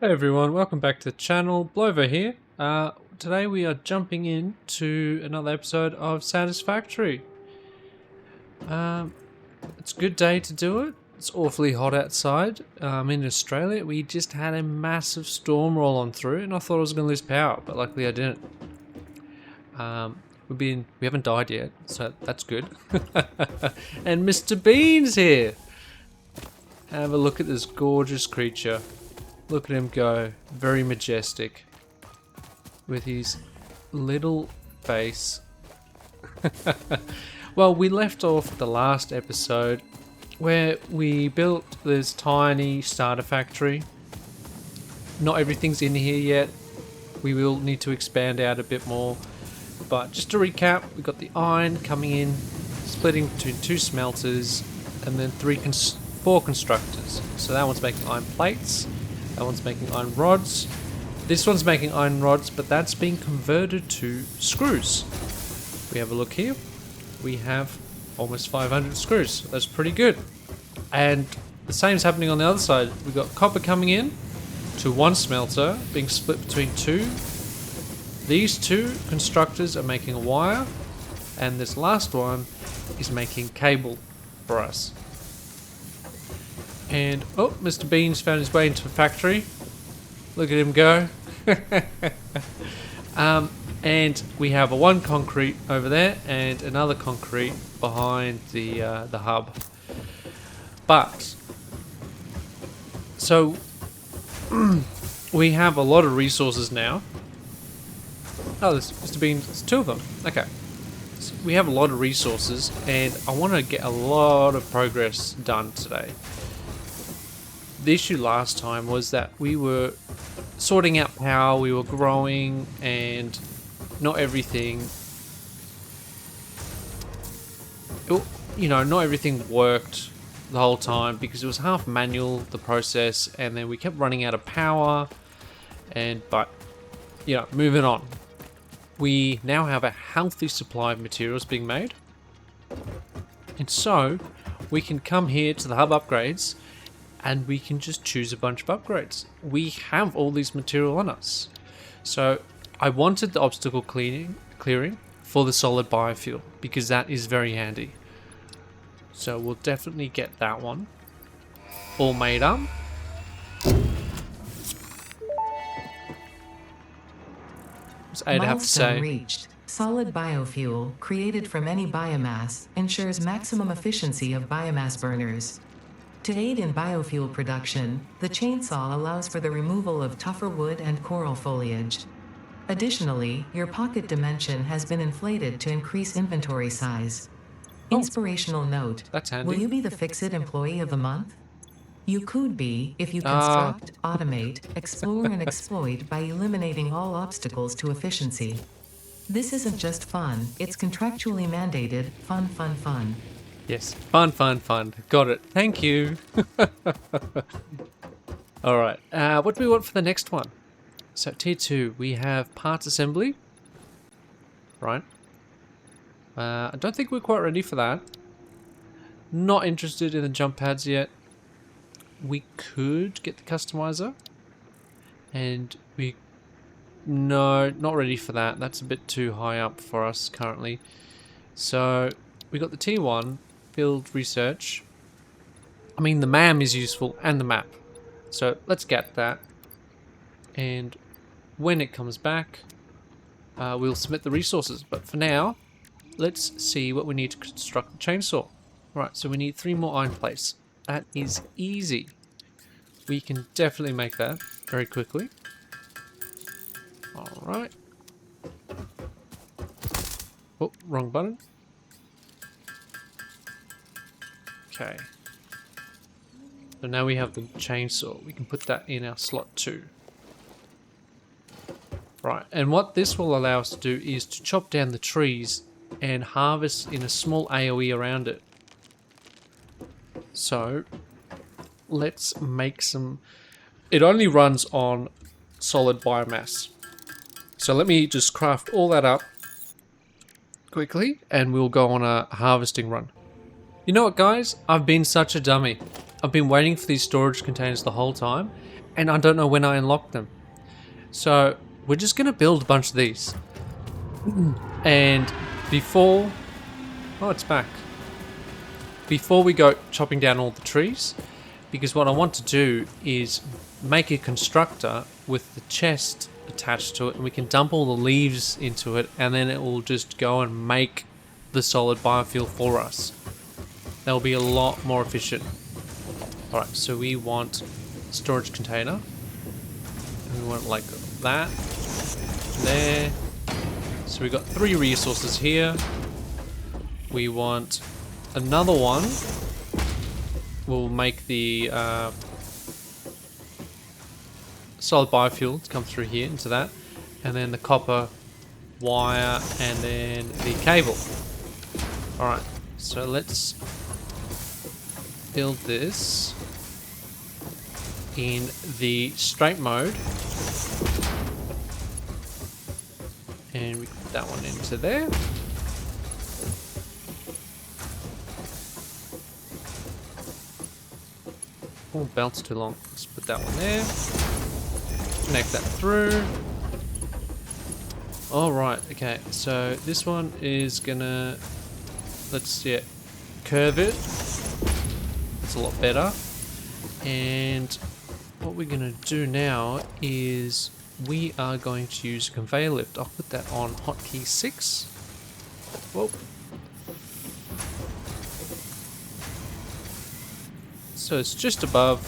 Hey everyone, welcome back to the channel. Blovo here. Today we are jumping into another episode of Satisfactory. It's a good day to do it. It's awfully hot outside. In Australia, we just had a massive storm roll on through, and I thought I was going to lose power, but luckily I didn't. We haven't died yet, so that's good. And Mr. Bean's here. Have a look at this gorgeous creature. Look at him go, very majestic, with his little face. Well, we left off the last episode where we built this tiny starter factory. Not everything's in here yet. We will need to expand out a bit more. But just to recap, we got the iron coming in, splitting between two smelters, and then four constructors. So that one's making iron plates. That one's making iron rods. This one's making iron rods, but that's being converted to screws. We have a look here. We have almost 500 screws. So that's pretty good. And the same is happening on the other side. We've got copper coming in to one smelter, being split between two. These two constructors are making a wire, and this last one is making cable for us. And, oh, Mr. Bean's found his way into the factory. Look at him go. And we have a one concrete over there and another concrete behind the hub. But, so, we have a lot of resources now. Oh, there's Mr. Bean, there's two of them. Okay. So we have a lot of resources and I want to get a lot of progress done today. The issue last time was that we were sorting out power, we were growing, and not everything, not everything worked the whole time because it was half manual, the process, and then we kept running out of power, but moving on. We now have a healthy supply of materials being made, and so we can come here to the hub upgrades and we can just choose a bunch of upgrades. We have all these material on us. So I wanted the obstacle clearing for the solid biofuel because that is very handy. So we'll definitely get that one all made up. I'd have to say. Milestone reached. Solid biofuel, created from any biomass, ensures maximum efficiency of biomass burners. To aid in biofuel production, the chainsaw allows for the removal of tougher wood and coral foliage. Additionally, your pocket dimension has been inflated to increase inventory size. Inspirational note. That's handy. Will you be the Fix-It Employee of the Month? You could be if you construct, automate, explore, and exploit by eliminating all obstacles to efficiency. This isn't just fun, it's contractually mandated fun, fun, fun. Yes, fun. Got it. Thank you. Alright, what do we want for the next one? So tier 2, we have parts assembly. Right. I don't think we're quite ready for that. Not interested in the jump pads yet. We could get the customizer. And no, not ready for that. That's a bit too high up for us currently. So we got the tier 1. Field research. I mean, the MAM is useful and the map. So let's get that. And when it comes back, we'll submit the resources. But for now, let's see what we need to construct the chainsaw. Right, so we need 3 more iron plates. That is easy. We can definitely make that very quickly. Alright. Oh, wrong button. Okay. So now we have the chainsaw. We can put that in our slot 2. Right, and what this will allow us to do is to chop down the trees and harvest in a small AoE around it. So, let's make some... It only runs on solid biomass. So let me just craft all that up quickly and we'll go on a harvesting run. You know what, guys? I've been such a dummy. I've been waiting for these storage containers the whole time, and I don't know when I unlock them. So we're just gonna build a bunch of these. And before, oh, it's back. Before we go chopping down all the trees, because what I want to do is make a constructor with the chest attached to it, and we can dump all the leaves into it, and then it will just go and make the solid biofuel for us. That will be a lot more efficient. Alright, so we want storage container. And we want it like that. There. So we got 3 resources here. We want another one. We'll make the solid biofuel to come through here into that. And then the copper wire and then the cable. Alright, so let's build this in the straight mode. And we put that one into there. Oh, belt's too long. Let's put that one there. Connect that through. Alright, okay. So this one is gonna, let's curve it. It's a lot better. And what we're gonna do now is we are going to use a conveyor lift. I'll put that on hotkey 6. Whoa. So it's just above,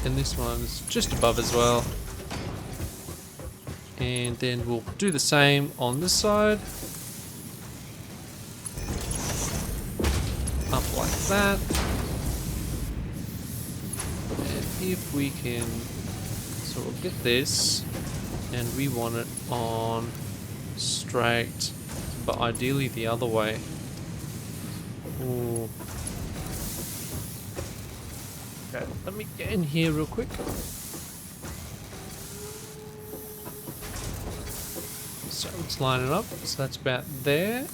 and this one's just above as well. And then we'll do the same on this side. Up like that. And if we can, so we'll get this, and we want it on straight, but ideally the other way. Ooh. Okay, let me get in here real quick. So let's line it up. So that's about there.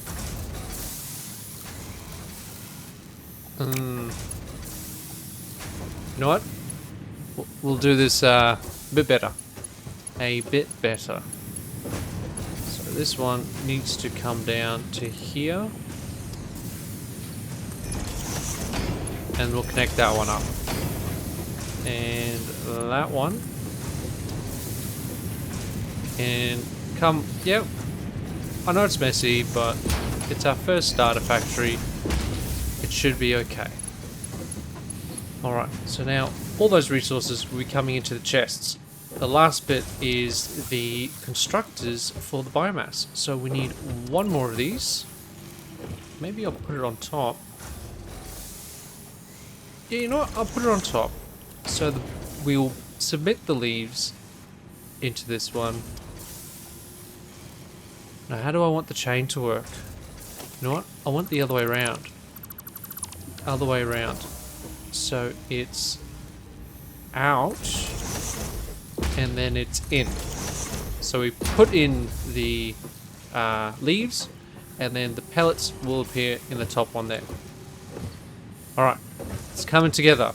You know what? We'll do this a bit better. A bit better. So this one needs to come down to here. And we'll connect that one up. And that one. And come, yep. I know it's messy, but it's our first starter factory. It should be okay. Alright, so now all those resources will be coming into the chests. The last bit is the constructors for the biomass. So we need one more of these. Maybe I'll put it on top. Yeah, you know what? I'll put it on top. So we'll submit the leaves into this one. Now, how do I want the chain to work? You know what? I want the other way around. Other way around. So it's out, and then it's in. So we put in the leaves, and then the pellets will appear in the top one there. Alright, it's coming together.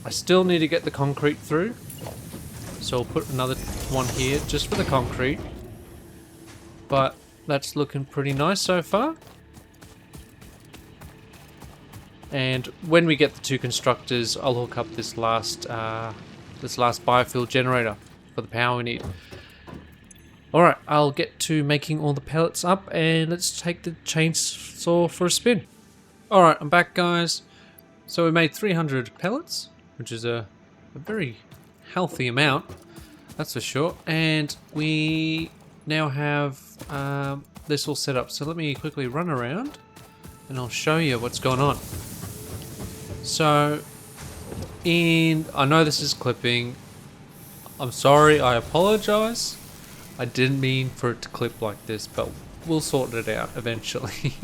I still need to get the concrete through, so I'll put another one here just for the concrete. But that's looking pretty nice so far. And when we get the 2 constructors, I'll hook up this last biofuel generator for the power we need. Alright, I'll get to making all the pellets up, and let's take the chainsaw for a spin. Alright, I'm back, guys. So we made 300 pellets, which is a very healthy amount, that's for sure. And we now have this all set up. So let me quickly run around and I'll show you what's going on. So I know this is clipping. I'm sorry, I apologize. I didn't mean for it to clip like this, but we'll sort it out eventually.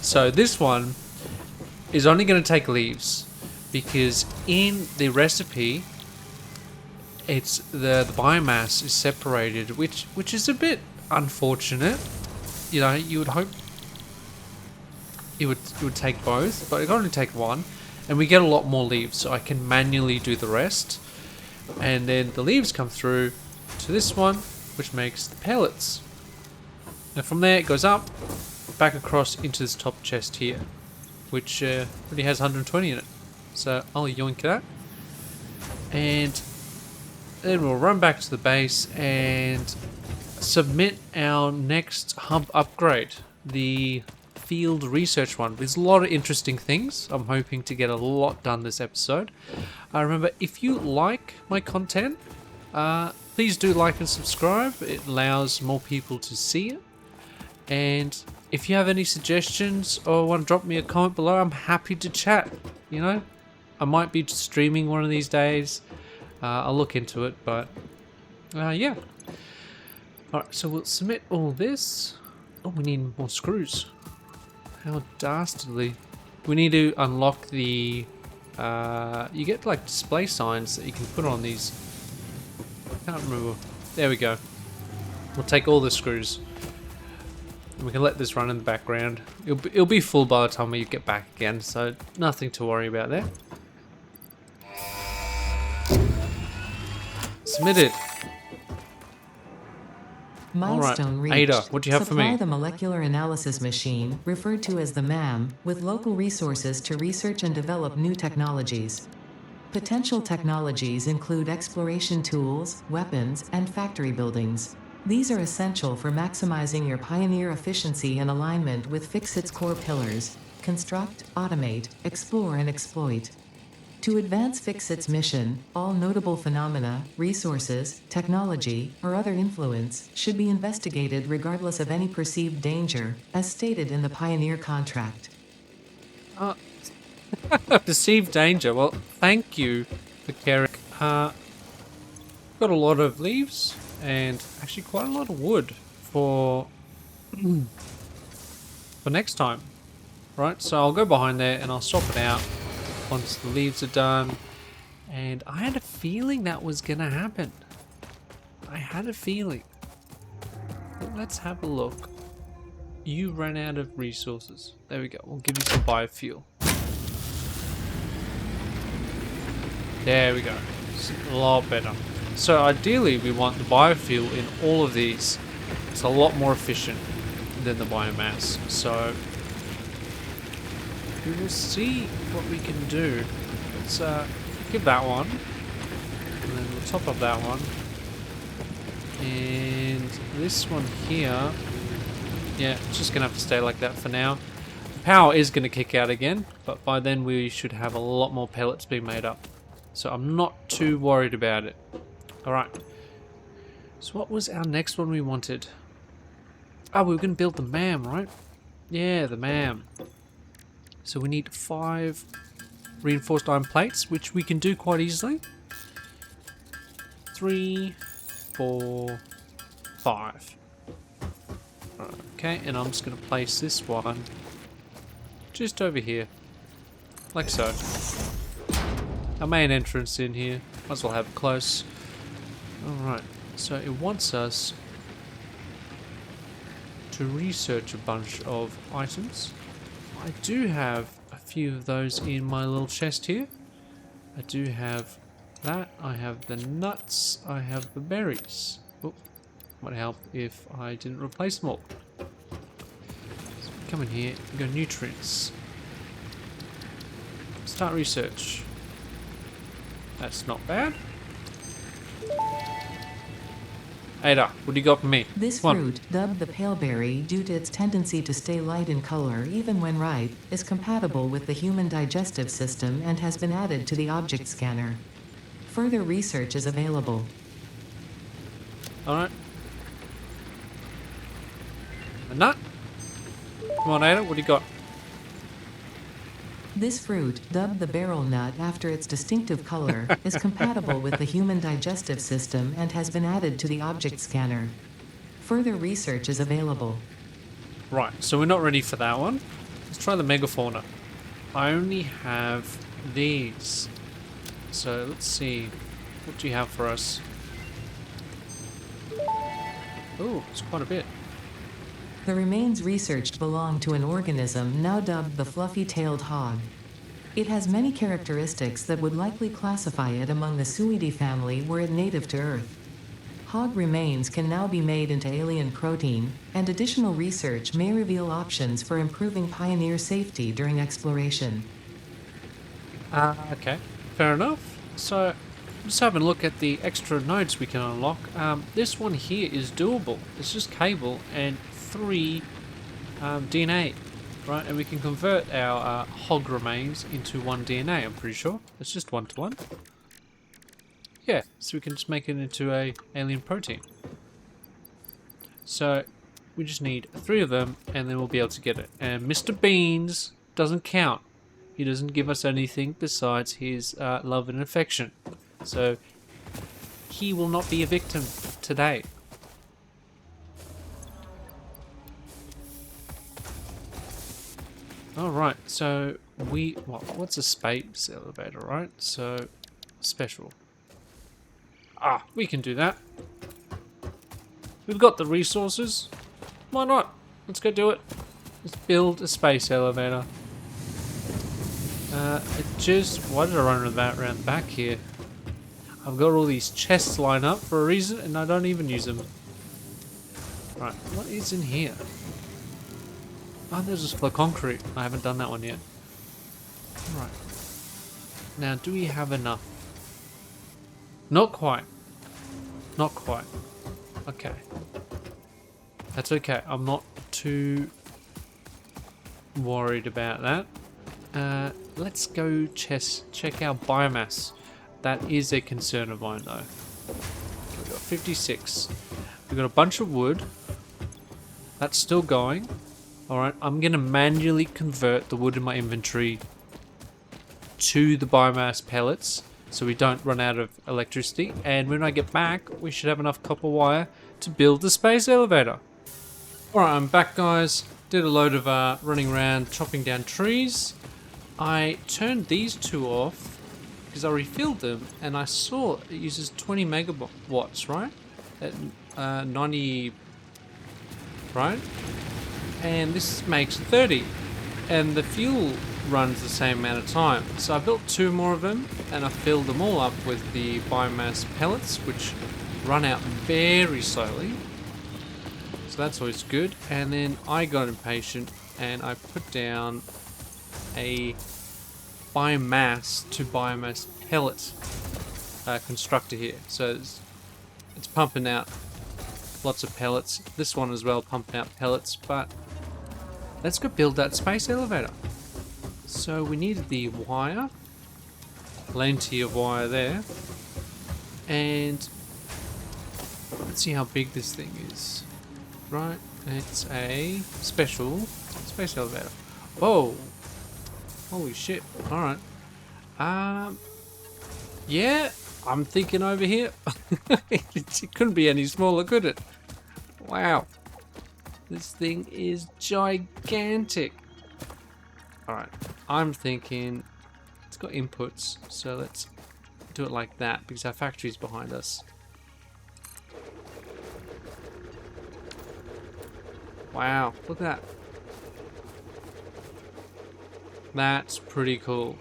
So this one is only going to take leaves, because in the recipe it's the biomass is separated, which is a bit unfortunate. You know, you would hope it would take both, but it can only take one. and we get a lot more leaves, so I can manually do the rest. And then the leaves come through to this one, which makes the pellets. And from there it goes up, back across into this top chest here, which already has 120 in it. So I'll yoink that. And then we'll run back to the base and submit our next hub upgrade, the field research one. There's a lot of interesting things. I'm hoping to get a lot done this episode. Remember, if you like my content, please do like and subscribe. It allows more people to see it. And if you have any suggestions or want to drop me a comment below, I'm happy to chat. You know, I might be streaming one of these days. I'll look into it, but yeah. Alright, so we'll submit all this. Oh, we need more screws. How dastardly. We need to unlock the... you get like display signs that you can put on these. I can't remember. There we go. We'll take all the screws. And we can let this run in the background. It'll be full by the time we get back again, so nothing to worry about there. Submitted. Milestone reached. Ada, what do you have for me? Supply the molecular analysis machine, referred to as the MAM, with local resources to research and develop new technologies. Potential technologies include exploration tools, weapons, and factory buildings. These are essential for maximizing your Pioneer efficiency and alignment with Fixit's core pillars: construct, automate, explore, and exploit. To advance Fixit's mission, all notable phenomena, resources, technology, or other influence should be investigated regardless of any perceived danger, as stated in the Pioneer contract. Perceived danger. Well, thank you for caring. Got a lot of leaves and actually quite a lot of wood for next time. Right, so I'll go behind there and I'll swap it out once the leaves are done. And I had a feeling that was gonna happen. I had a feeling. But let's have a look. You ran out of resources. There we go. We'll give you some biofuel. There we go. It's a lot better. So ideally we want the biofuel in all of these. It's a lot more efficient than the biomass. So we will see what we can do. Let's give that one. And then we'll top up that one. And this one here. Yeah, it's just going to have to stay like that for now. The power is going to kick out again. But by then we should have a lot more pellets being made up. So I'm not too worried about it. Alright. So what was our next one we wanted? Oh, we were going to build the MAM, right? Yeah, the MAM. So we need 5 reinforced iron plates, which we can do quite easily. 3, 4, 5. Okay, and I'm just going to place this one just over here. Like so. Our main entrance in here. Might as well have it close. Alright, so it wants us to research a bunch of items. I do have a few of those in my little chest here. I do have that. I have the nuts. I have the berries. Oh, might help if I didn't replace them all. So come in here. We go nutrients. Start research. That's not bad. Ada, what do you got for me? This fruit, dubbed the paleberry due to its tendency to stay light in color even when ripe, is compatible with the human digestive system and has been added to the object scanner. Further research is available. Alright. A nut? Come on, Ada, what do you got? This fruit, dubbed the barrel nut after its distinctive color, is compatible with the human digestive system and has been added to the object scanner. Further research is available. Right, so we're not ready for that one. Let's try the megafauna. I only have these. So let's see. What do you have for us? Oh, it's quite a bit. The remains researched belong to an organism now dubbed the fluffy-tailed hog. It has many characteristics that would likely classify it among the Suidae family were it native to Earth. Hog remains can now be made into alien protein, and additional research may reveal options for improving Pioneer safety during exploration. Okay, fair enough. So, just having a look at the extra nodes we can unlock. This one here is doable. It's just cable and 3 DNA, right? And we can convert our hog remains into 1 DNA, I'm pretty sure. It's just 1 to 1. Yeah, so we can just make it into a alien protein. So, we just need 3 of them, and then we'll be able to get it. And Mr. Beans doesn't count. He doesn't give us anything besides his love and affection. So, he will not be a victim today. Alright, so what's a space elevator, right? So, special. We can do that. We've got the resources. Why not? Let's go do it. Let's build a space elevator. Why did I run with that around the back here? I've got all these chests lined up for a reason and I don't even use them. Right, what is in here? Oh, there's just floor concrete. I haven't done that one yet. Right. Now, do we have enough? Not quite. Not quite. Okay. That's okay. I'm not too worried about that. Let's go check our biomass. That is a concern of mine, though. We've got 56. We've got a bunch of wood. That's still going. Alright, I'm going to manually convert the wood in my inventory to the biomass pellets so we don't run out of electricity. And when I get back, we should have enough copper wire to build the space elevator. Alright, I'm back, guys. Did a load of running around chopping down trees. I turned these 2 off because I refilled them and I saw it uses 20 megawatts, right? At 90, right? And this makes 30. And the fuel runs the same amount of time. So I built 2 more of them and I filled them all up with the biomass pellets, which run out very slowly. So that's always good. And then I got impatient and I put down a biomass to biomass pellet constructor here. So it's pumping out lots of pellets. This one as well, pumping out pellets. But let's go build that space elevator. So we needed the wire, plenty of wire there, and let's see how big this thing is. Right, it's a special space elevator. Whoa! Holy shit! All right. Yeah, I'm thinking over here. It couldn't be any smaller, could it? Wow. This thing is gigantic. Alright, I'm thinking it's got inputs, so let's do it like that because our factory's behind us. Wow, look at that. That's pretty cool.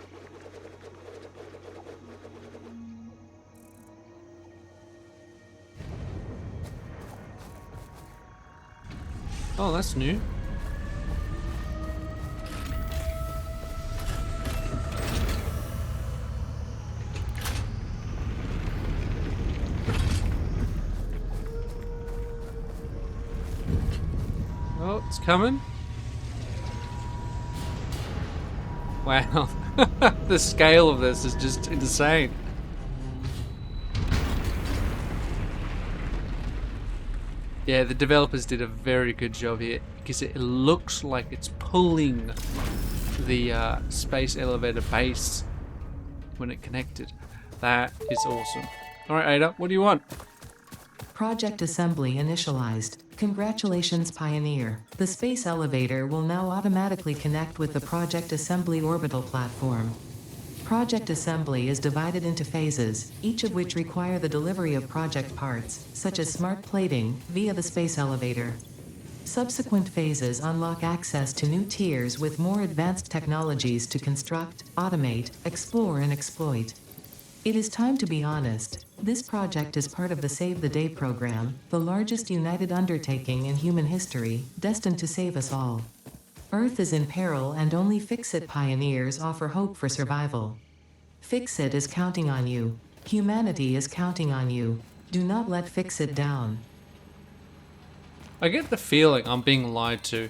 Oh, that's new. Oh, it's coming. Wow. The scale of this is just insane. Yeah, the developers did a very good job here because it looks like it's pulling the space elevator base when it connected. That is awesome. Alright, Ada, what do you want? Project assembly initialized. Congratulations, Pioneer. The space elevator will now automatically connect with the Project Assembly orbital platform. Project assembly is divided into phases, each of which require the delivery of project parts, such as smart plating, via the space elevator. Subsequent phases unlock access to new tiers with more advanced technologies to construct, automate, explore, and exploit. It is time to be honest. This project is part of the Save the Day program, the largest united undertaking in human history, destined to save us all. Earth is in peril and only Fix-It pioneers offer hope for survival. Fix-It is counting on you. Humanity is counting on you. Do not let Fix-It down. I get the feeling I'm being lied to.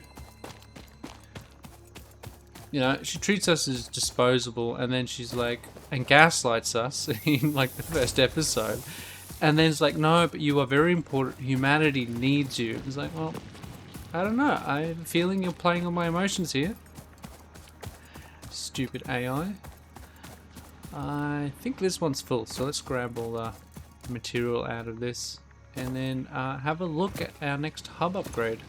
You know, she treats us as disposable, and then she's like, and gaslights us in like the first episode. And then it's like, no, but you are very important. Humanity needs you. It's like, well, I don't know. I have a feeling you're playing on my emotions here. Stupid AI. I think this one's full, so let's grab all the material out of this. And then have a look at our next hub upgrade.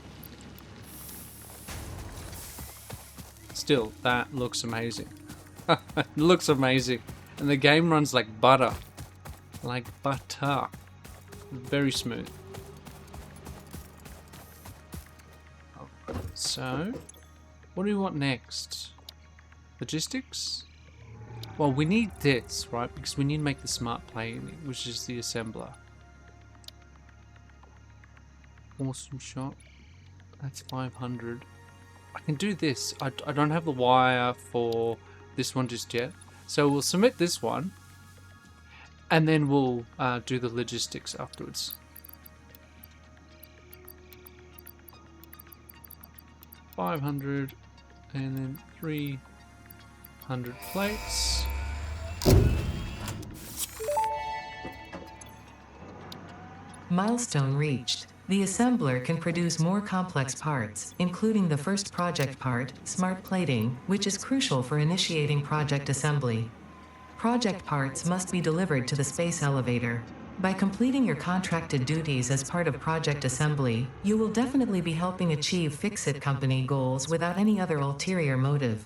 Still, that looks amazing. It looks amazing. And the game runs like butter. Like butter. Very smooth. So, what do we want next? Logistics? Well, we need this, right? Because we need to make the smart plane, which is the assembler. Awesome shot. That's 500. I can do this. I don't have the wire for this one just yet. So we'll submit this one. And then we'll do the logistics afterwards. 500. And then 300 plates. Milestone reached. The assembler can produce more complex parts, including the first project part, smart plating, which is crucial for initiating project assembly. Project parts must be delivered to the space elevator. By completing your contracted duties as part of project assembly, you will definitely be helping achieve Fix-It company goals without any other ulterior motive.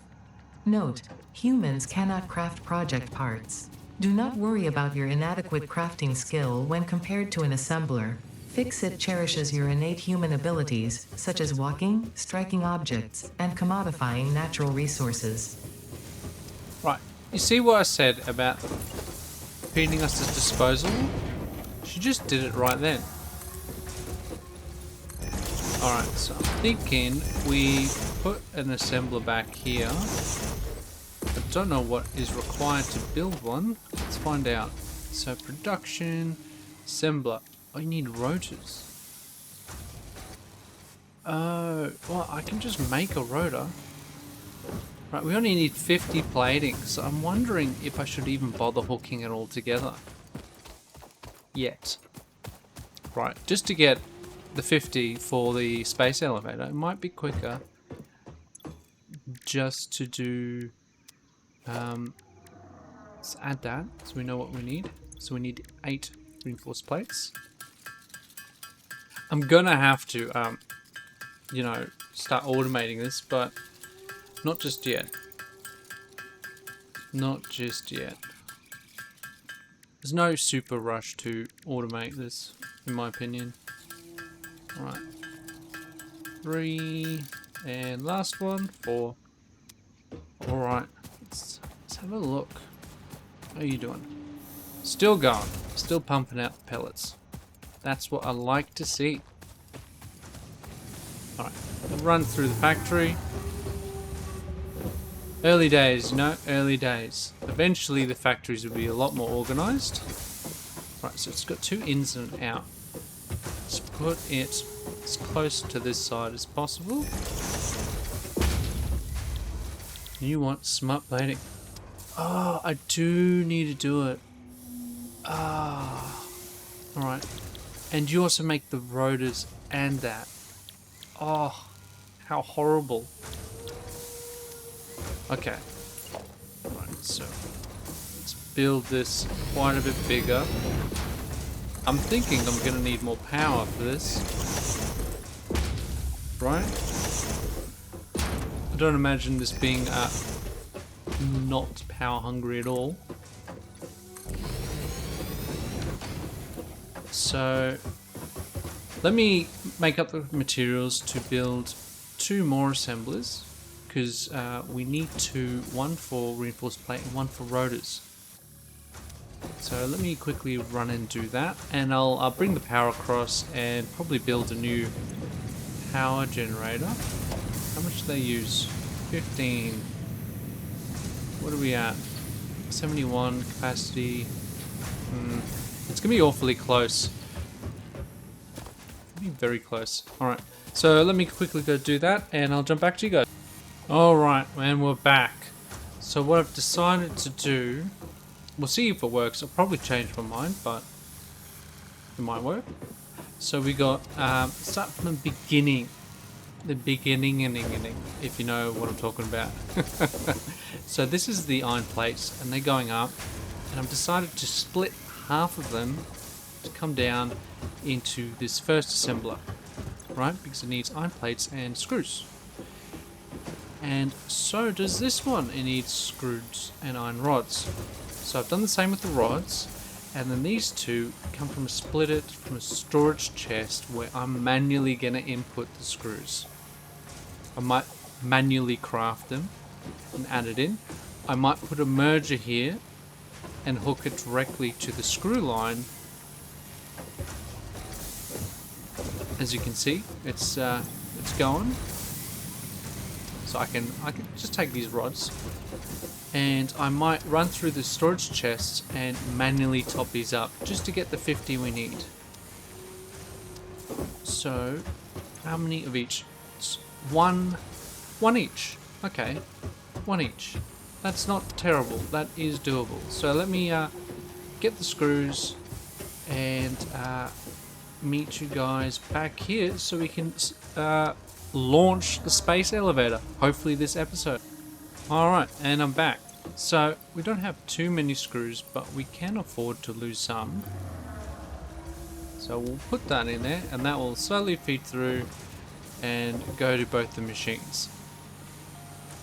Note: humans cannot craft project parts. Do not worry about your inadequate crafting skill when compared to an assembler. Fix-It cherishes your innate human abilities, such as walking, striking objects, and commodifying natural resources. Right, you see what I said about treating us as disposable? She just did it right then. Alright, so I'm thinking we put an assembler back here. I don't know what is required to build one. Let's find out. So production, assembler. Oh, you need rotors. Oh, well, I can just make a rotor. Right, we only need 50 plating, so I'm wondering if I should even bother hooking it all together. Yet. Right, just to get the 50 for the space elevator, it might be quicker just to do... let's add that, so we know what we need. So we need 8 reinforced plates. I'm gonna have to, you know, start automating this, but not just yet. Not just yet. There's no super rush to automate this, in my opinion. Alright. 3, and last one, 4. Alright, let's have a look. How are you doing? Still going. Still pumping out the pellets. That's what I like to see. Alright, we'll run through the factory. Early days, you know, early days. Eventually the factories will be a lot more organised. Right, so it's got 2 ins and out. Let's put it as close to this side as possible. You want smart plating. Oh, I do need to do it. Ah. Alright. And you also make the rotors and that. Oh, how horrible. Okay. Right, so let's build this quite a bit bigger. I'm thinking I'm gonna need more power for this. Right? I don't imagine this being not power hungry at all. So let me make up the materials to build 2 more assemblers, because we need 2, one for reinforced plate and one for rotors. So let me quickly run and do that, and I'll bring the power across and probably build a new power generator. How much do they use? 15. What are we at? 71 capacity. It's gonna be awfully close. Be very close. Alright, so let me quickly go do that and I'll jump back to you guys. Alright, and we're back. So what I've decided to do, we'll see if it works. I'll probably change my mind, but it might work. So we got, start from the beginning. The beginning, if you know what I'm talking about. So this is the iron plates and they're going up, and I've decided to split half of them to come down into this first assembler, right? Because it needs iron plates and screws. And so does this one. It needs screws and iron rods. So I've done the same with the rods, and then these two come from a split from a storage chest where I'm manually gonna input the screws. I might manually craft them and add it in. I might put a merger here and hook it directly to the screw line. As you can see, it's going. So I can just take these rods, and I might run through the storage chests and manually top these up just to get the 50 we need. So how many of each? It's one each. Okay, one each. That's not terrible. That is doable. So let me get the screws and meet you guys back here so we can launch the space elevator, hopefully this episode. Alright, and I'm back. So we don't have too many screws, but we can afford to lose some. So we'll put that in there, and that will slowly feed through and go to both the machines.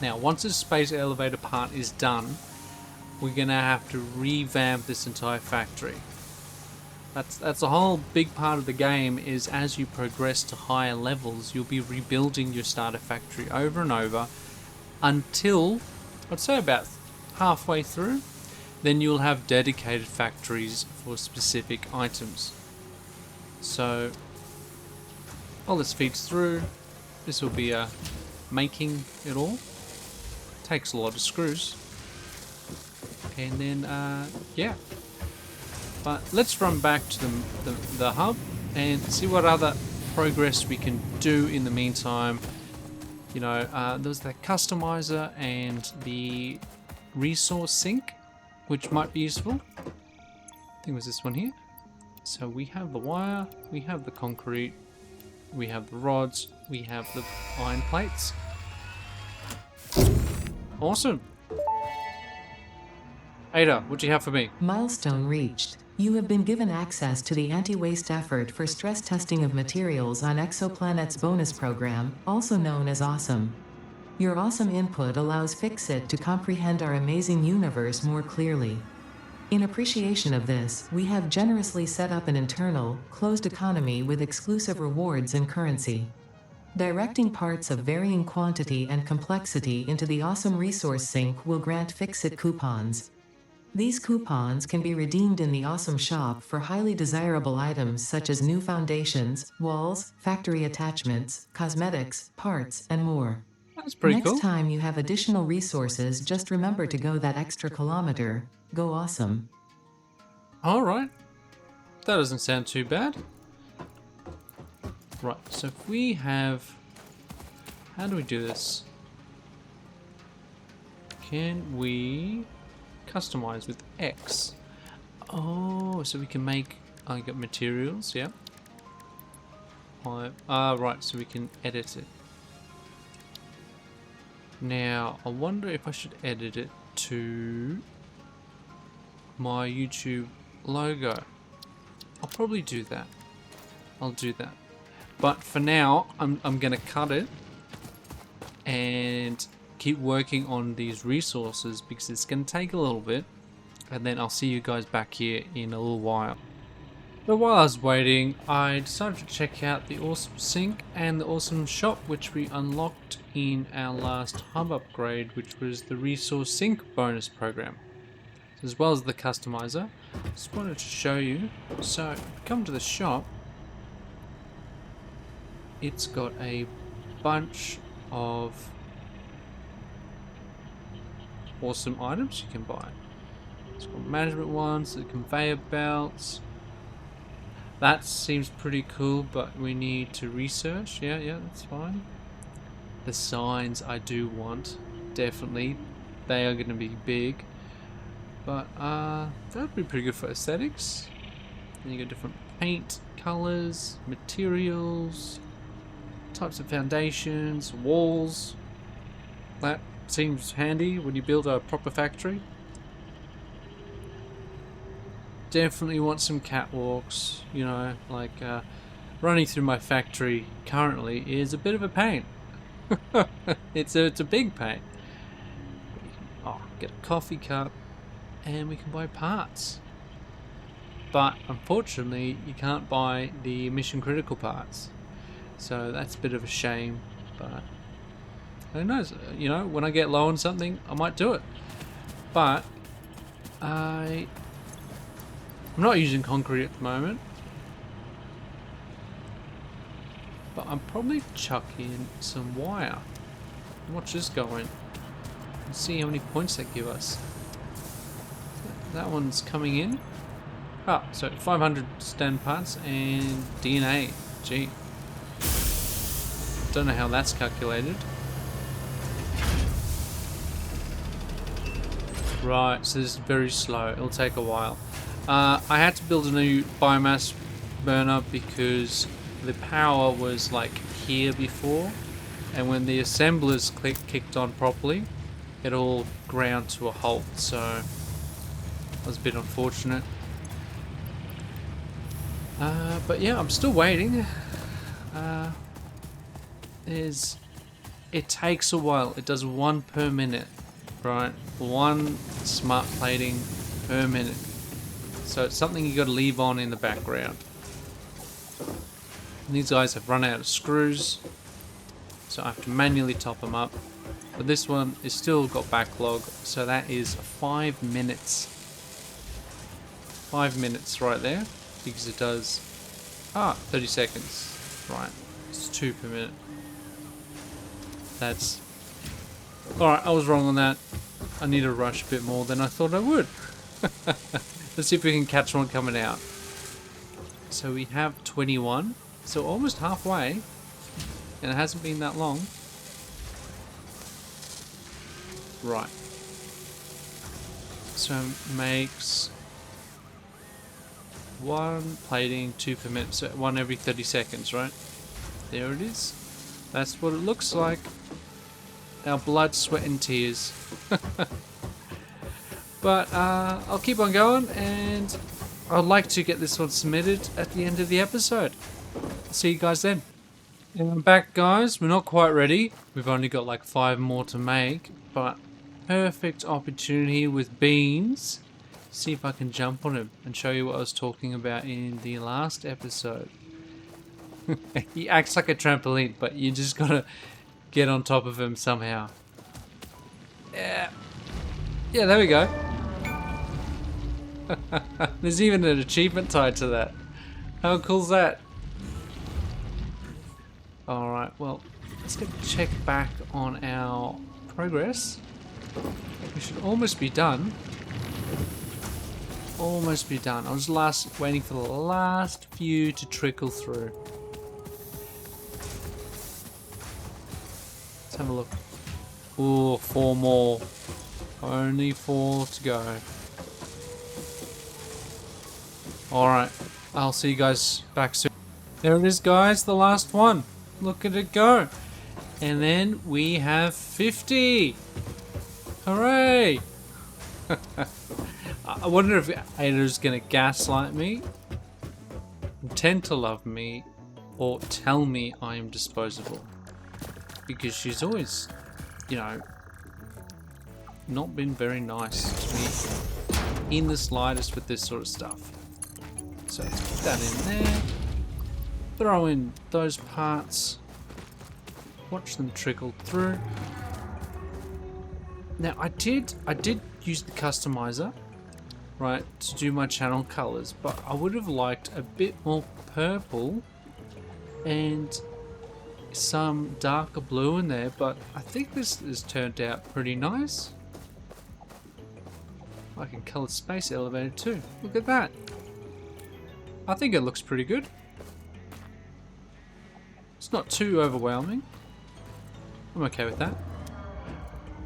Now once the space elevator part is done, we're gonna have to revamp this entire factory. That's a whole big part of the game, is as you progress to higher levels, you'll be rebuilding your starter factory over and over until, I'd say about halfway through, then you'll have dedicated factories for specific items. So all this feeds through. This will be making it all. Takes a lot of screws. And then, yeah. But let's run back to the hub and see what other progress we can do in the meantime. You know, there's the customizer and the resource sink, which might be useful. I think it was this one here. So we have the wire, we have the concrete, we have the rods, we have the iron plates. Awesome. Ada, what do you have for me? Milestone reached. You have been given access to the anti-waste effort for stress testing of materials on Exoplanet's bonus program, also known as Awesome. Your awesome input allows Fixit to comprehend our amazing universe more clearly. In appreciation of this, we have generously set up an internal, closed economy with exclusive rewards and currency. Directing parts of varying quantity and complexity into the Awesome resource sink will grant Fixit coupons. These coupons can be redeemed in the Awesome shop for highly desirable items such as new foundations, walls, factory attachments, cosmetics, parts, and more. That's pretty cool. Next time you have additional resources, just remember to go that extra kilometer. Go Awesome. Alright. That doesn't sound too bad. Right, so if we have... How do we do this? Can we customize with X? Oh, so we can make... I got materials, yeah. Right, so we can edit it. Now, I wonder if I should edit it to my YouTube logo. I'll probably do that. I'll do that. But for now, I'm gonna cut it and keep working on these resources because it's gonna take a little bit, and then I'll see you guys back here in a little while. But while I was waiting, I decided to check out the awesome sink and the awesome shop, which we unlocked in our last hub upgrade, which was the resource sink bonus program, as well as the customizer. Just wanted to show you. So, come to the shop. It's got a bunch of awesome items you can buy. It's got management ones, the conveyor belts. That seems pretty cool, but we need to research. Yeah, that's fine. The signs I do want, definitely. They are going to be big. But that'd be pretty good for aesthetics. Then you got different paint colors, materials, types of foundations, walls. That seems handy when you build a proper factory. Definitely want some catwalks, you know, like running through my factory currently is a bit of a pain. it's a big pain. Oh, get a coffee cup and we can buy parts. But unfortunately you can't buy the mission critical parts. So that's a bit of a shame, but who knows, you know, when I get low on something I might do it. But I'm not using concrete at the moment, but I'm probably chuck in some wire. Watch this going. Let's see how many points that give us. That one's coming in. Oh, so 500 stand parts and DNA. Gee. Don't know how that's calculated. Right, so this is very slow. It'll take a while. I had to build a new biomass burner because the power was like here before, and when the assemblers kicked on properly, it all ground to a halt, so that was a bit unfortunate. But yeah, I'm still waiting. It takes a while. It does 1 per minute, right? 1 smart plating per minute. So it's something you got to leave on in the background. And these guys have run out of screws, so I have to manually top them up. But this one is still got backlog, so that is 5 minutes. 5 minutes right there, because it does 30 seconds. Right, it's 2 per minute. That's alright. I was wrong on that. I need to rush a bit more than I thought I would. Let's see if we can catch one coming out. So we have 21, so almost halfway, and it hasn't been that long. Right. So makes 1 plating, 2 per minute, so 1 every 30 seconds, right? There it is. That's what it looks like. Our blood, sweat and tears. But I'll keep on going, and I'd like to get this one submitted at the end of the episode. See you guys then. And I'm back, guys. We're not quite ready. We've only got like 5 more to make, but perfect opportunity with beans. See if I can jump on him and show you what I was talking about in the last episode. He acts like a trampoline, but you just gotta get on top of him somehow. Yeah, there we go. There's even an achievement tied to that. How cool's that? Alright, well, let's get a check back on our progress. We should almost be done. Almost be done. I was waiting for the last few to trickle through. Let's have a look. Ooh, 4 more. Only 4 to go. Alright, I'll see you guys back soon. There it is, guys, the last one. Look at it go. And then we have 50. Hooray! I wonder if Ada's gonna gaslight me, pretend to love me, or tell me I am disposable. Because she's always, you know, not been very nice to me in the slightest with this sort of stuff. So let's put that in there. Throw in those parts. Watch them trickle through. Now I did use the customizer, right, to do my channel colors, but I would have liked a bit more purple and some darker blue in there, but I think this has turned out pretty nice. I can color space elevator too. Look at that. I think it looks pretty good. It's not too overwhelming. I'm okay with that.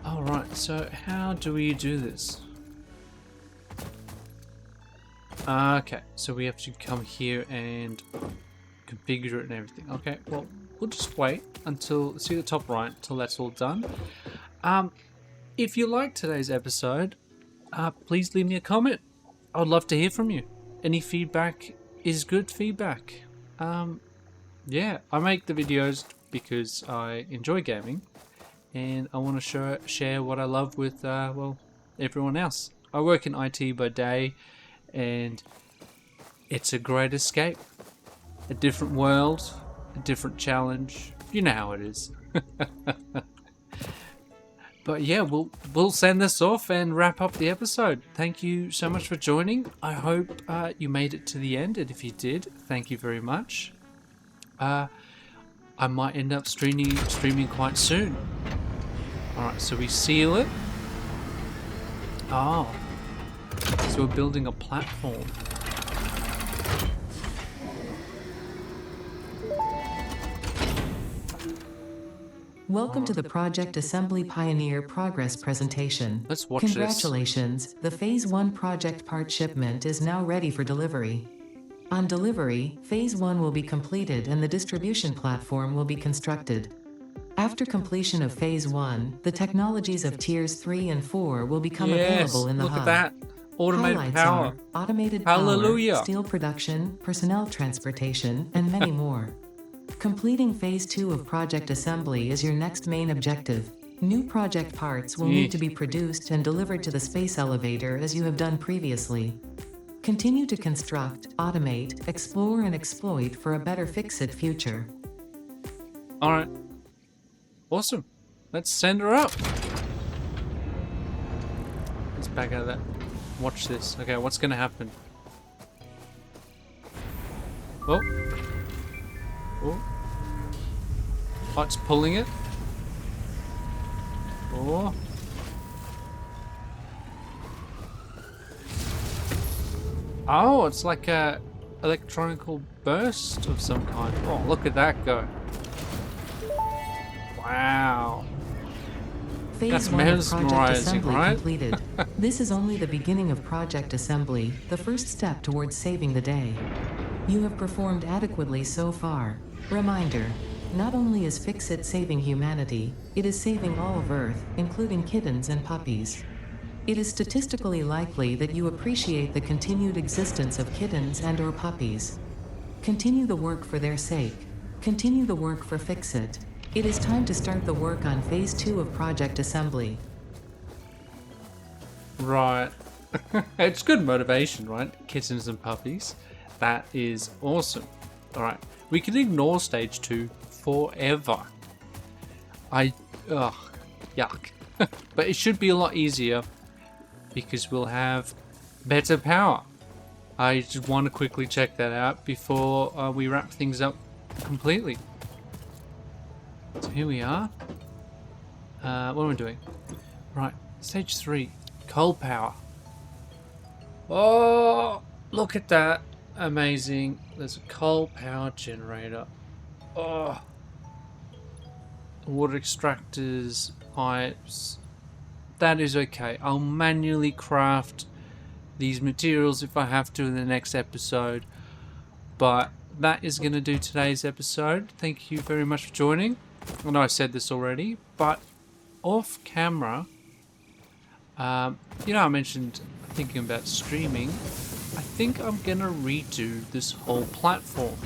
Alright, so how do we do this? Okay, so we have to come here and configure it and everything. Okay, well, we'll just wait until, see the top right, until that's all done. If you liked today's episode, please leave me a comment. I would love to hear from you. Any feedback is good feedback. Yeah, I make the videos because I enjoy gaming and I want to share what I love with, well, everyone else. I work in IT by day and it's a great escape. A different world, a different challenge. You know how it is. But yeah, we'll send this off and wrap up the episode. Thank you so much for joining. I hope you made it to the end, and if you did, thank you very much. I might end up streaming quite soon. Alright, so we seal it. Oh, so we're building a platform. Welcome to the Project Assembly Pioneer Progress presentation. Let's watch Congratulations, the Phase 1 project part shipment is now ready for delivery. On delivery, Phase 1 will be completed and the distribution platform will be constructed. After completion of Phase 1, the technologies of Tiers 3 and 4 will become available in the hub. hub. Look at that. Automated Highlights power. are automated Hallelujah. power, steel production, personnel transportation, and many more. Completing Phase 2 of Project Assembly is your next main objective. New project parts will need to be produced and delivered to the space elevator as you have done previously. Continue to construct, automate, explore, and exploit for a better fix-it future. Alright. Awesome. Let's send her up. Let's back out of that. Watch this. Okay, what's going to happen? Oh. Oh. Oh, it's pulling it. Oh. Oh, it's like a electronical burst of some kind. Oh, look at that go. Wow. Phase That's 1 of Project mesmerizing, Assembly right? completed. This is only the beginning of Project Assembly, the first step towards saving the day. You have performed adequately so far. Reminder, not only is Fix-It saving humanity, it is saving all of Earth, including kittens and puppies. It is statistically likely that you appreciate the continued existence of kittens and/or puppies. Continue the work for their sake. Continue the work for Fix-It. It is time to start the work on Phase 2 of Project Assembly. Right. It's good motivation, right? Kittens and puppies. That is awesome. Alright. We can ignore Stage 2 forever. Ugh. Yuck. But it should be a lot easier because we'll have better power. I just want to quickly check that out before we wrap things up completely. So here we are. What am I doing? Right, Stage 3, coal power. Oh, look at that. Amazing. There's a coal power generator. Oh. Water extractors, pipes. That is okay. I'll manually craft these materials if I have to in the next episode. But that is going to do today's episode. Thank you very much for joining. I know I said this already, but off camera, you know, I mentioned thinking about streaming. I think I'm going to redo this whole platform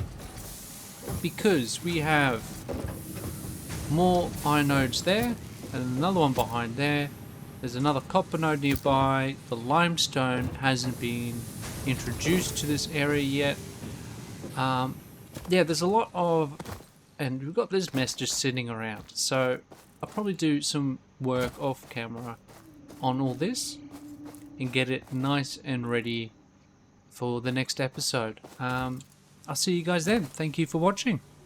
because we have more inodes there and another one behind there. There's another copper node nearby. The limestone hasn't been introduced to this area yet. Yeah, there's a lot of... And we've got this mess just sitting around. So I'll probably do some work off camera on all this and get it nice and ready for the next episode. I'll see you guys then. Thank you for watching.